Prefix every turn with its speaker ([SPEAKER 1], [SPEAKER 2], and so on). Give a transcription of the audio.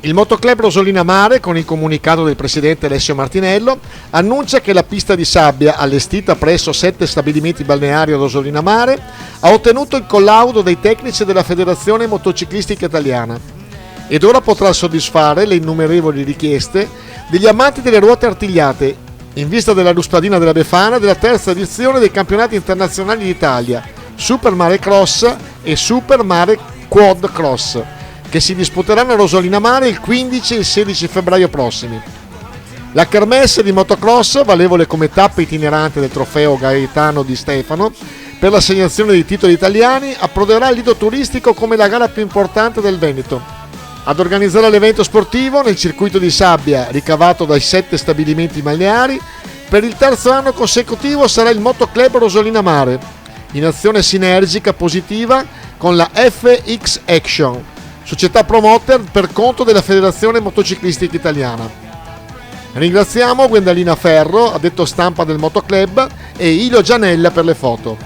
[SPEAKER 1] Il Motoclub Rosolina Mare, con il comunicato del presidente Alessio Martinello, annuncia che la pista di sabbia, allestita presso 7 stabilimenti balneari a Rosolina Mare, ha ottenuto il collaudo dei tecnici della Federazione Motociclistica Italiana ed ora potrà soddisfare le innumerevoli richieste degli amanti delle ruote artigliate in vista della Ruspladina della Befana della terza edizione dei campionati internazionali d'Italia, Super Mare Cross e Super Mare Quad Cross, che si disputeranno a Rosolina Mare il 15 e il 16 febbraio prossimi. La kermesse di motocross, valevole come tappa itinerante del trofeo Gaetano Di Stefano per l'assegnazione dei titoli italiani, approderà al lido turistico come la gara più importante del Veneto. Ad organizzare l'evento sportivo nel circuito di sabbia ricavato dai 7 stabilimenti balneari per il terzo anno consecutivo sarà il Motoclub Rosolina Mare, in azione sinergica positiva con la FX Action, società promoter per conto della Federazione Motociclistica Italiana. Ringraziamo Gwendalina Ferro, addetto stampa del Motoclub, e Ilo Gianella per le foto.